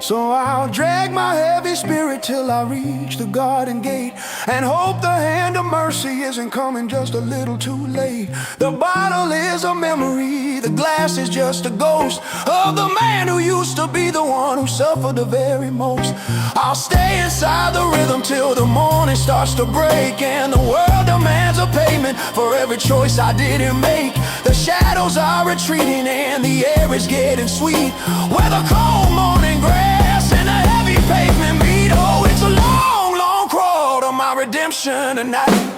[SPEAKER 4] So I'll drag my heavy spirit till I reach the garden gate, and hope the hand of mercy isn't coming just a little too late. The bottle is a memory, the glass is just a ghost of the man who used to be the one who suffered the very most. I'll stay inside the rhythm till the morning starts to break, and the world demands a payment for every choice I didn't make. The shadows are retreating and the air is getting sweet, where the cold morning grass and the heavy pavement meet. Oh, it's a long, long crawl to my redemption tonight,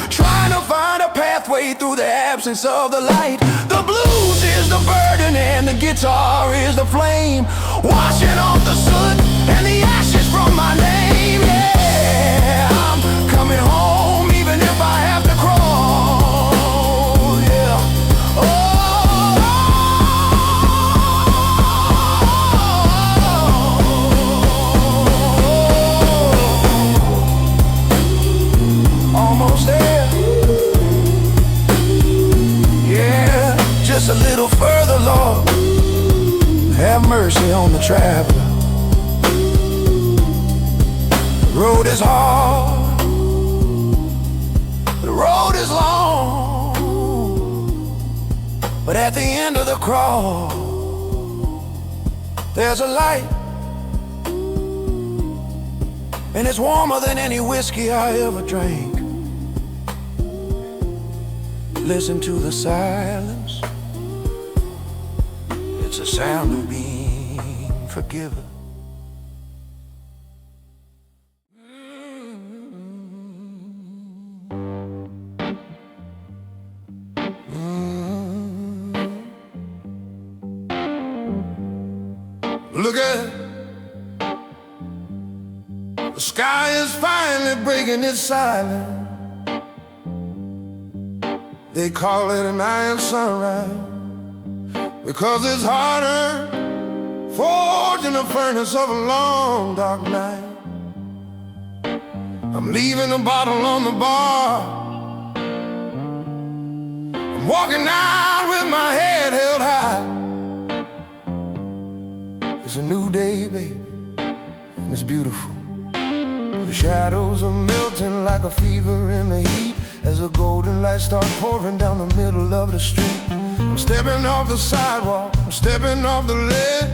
[SPEAKER 4] trying to find a pathway through the absence of the light. The blues is the burden and the guitar is the flame, washing off the soot and the ashes from my name. Yeah, I'm coming home even if I have to crawl. Yeah, oh. Almost there. Yeah, just a little further, Lord. Have mercy on the traveler. The road is hard, the road is long, but at the end of the crawl, there's a light, and it's warmer than any whiskey I ever drank. Listen to the silence, it's a sound of being forgiven.
[SPEAKER 1] Look at it. The sky is finally breaking its silence. They call it an iron sunrise because it's harder forged in the furnace of a long dark night. I'm leaving a bottle on the bar. I'm walking out with my head held high. It's a new day, baby, and it's beautiful. The shadows are melting like a fever in the heat as the golden lights start pouring down the middle of the street. I'm stepping off the sidewalk, I'm stepping off the ledge,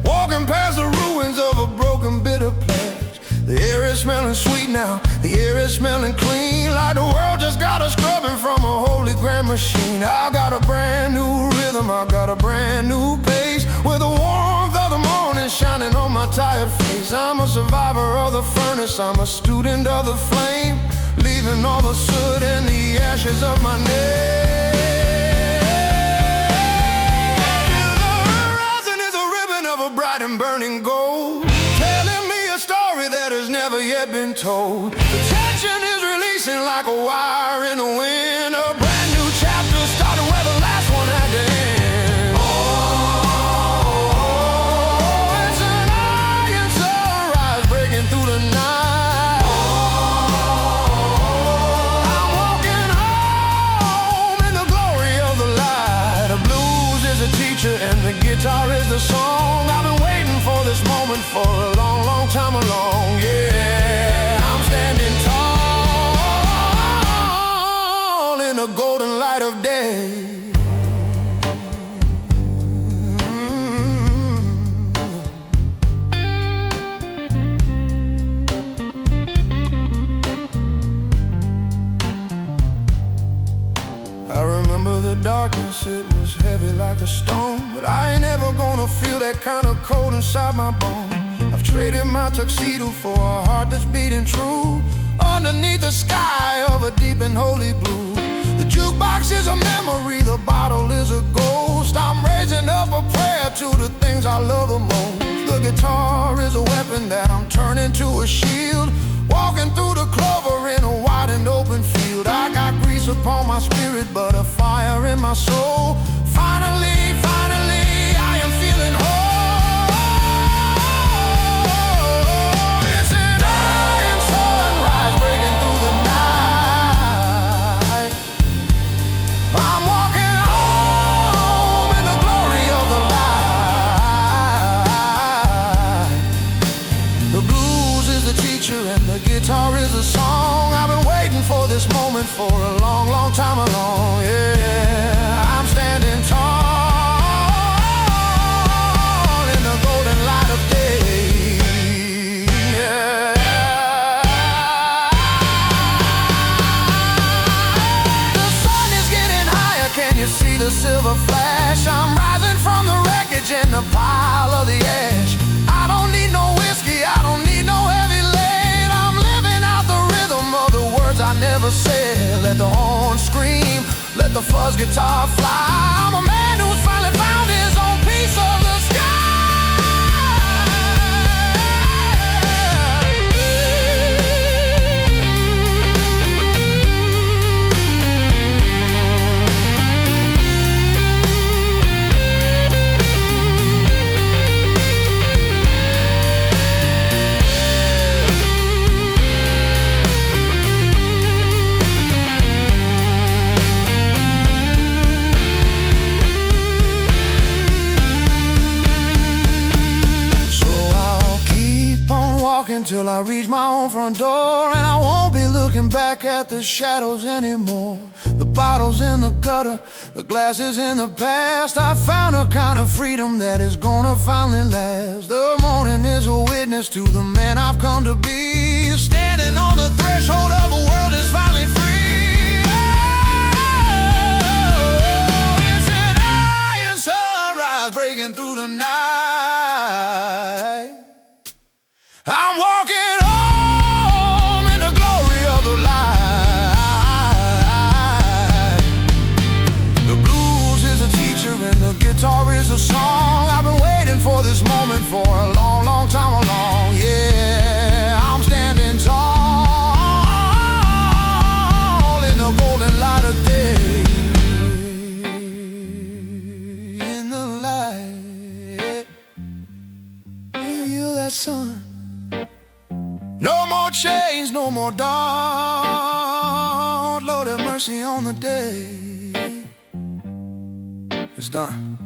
[SPEAKER 1] walking past the ruins of a broken bitter pledge. The air is smelling sweet now, the air is smelling clean, like the world just got a scrubbing from a holy grand machine. I got a brand new rhythm, I got a brand new pace, with the warmth of the morning shining on my tired face. I'm a survivor of the furnace, I'm a student of the flame, leaving all the soot and the ashes of my name. The horizon is a ribbon of a bright and burning gold, telling me a story that has never yet been told. The tension is releasing like a wire in the wind, a brand new chapter starting where the last one had to end. Oh, it's an iron sunrise breaking through the night. I'm walking home in the glory of the light. The blues is a teacher and the guitar is the song. I've been waiting for this moment for a long, long time along. Yeah, I'm standing tall in the golden light of day. I remember the dark
[SPEAKER 4] darkness, it was heavy like a stone. But I ain't ever gonna feel that kind of cold inside my bones. I've traded my tuxedo for a heart that's beating true, underneath the sky of a deep and holy blue. The jukebox is a memory, the bottle is a ghost. I'm raising up a prayer to the things I love the most. The guitar is a weapon that I'm turning to a shield, walking through the clover in a wide and open field. I got grease upon my spirit, but a fire in my soul. Finally, finally, I am feeling whole. It's an iron sunrise breaking through the night. I'm walking home in the glory of the light. The blues is the teacher and the guitar is a song. I've been waiting for this moment for a long, long time along. Yeah, I'm standing tall in the golden light of day. Yeah. The sun is getting higher, can you see the silver flash? I'm rising from the wreckage in the pile of the ash. I don't need no whiskey, I don't need no heavy lead. I'm living out the rhythm of the words I never said. Let the horn scream, let the fuzz guitar fly. I'm a man who's finally found his own piece of the sky. Till I reach my own front door, and I won't be looking back at the shadows anymore. The bottles in the gutter, the glasses in the past. I found a kind of freedom that is gonna finally last. The morning is a witness to the man I've come to be, standing on the threshold of a world that's finally free. Oh, it's an iron sunrise breaking through the night. I'm walking home in the glory of the light. The blues is a teacher and the guitar is a song. I've been waiting for this moment for a long, long time along. Yeah, I'm standing tall in the golden light of day. In the light, you feel that sun. No more chains, no more dark. Lord have mercy on the day. It's done.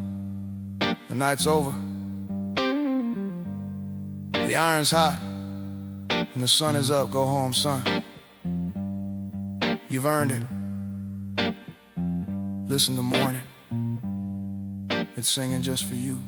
[SPEAKER 4] The night's over. The iron's hot and the sun is up. Go home, son. You've earned it. Listen to morning. It's singing just for you.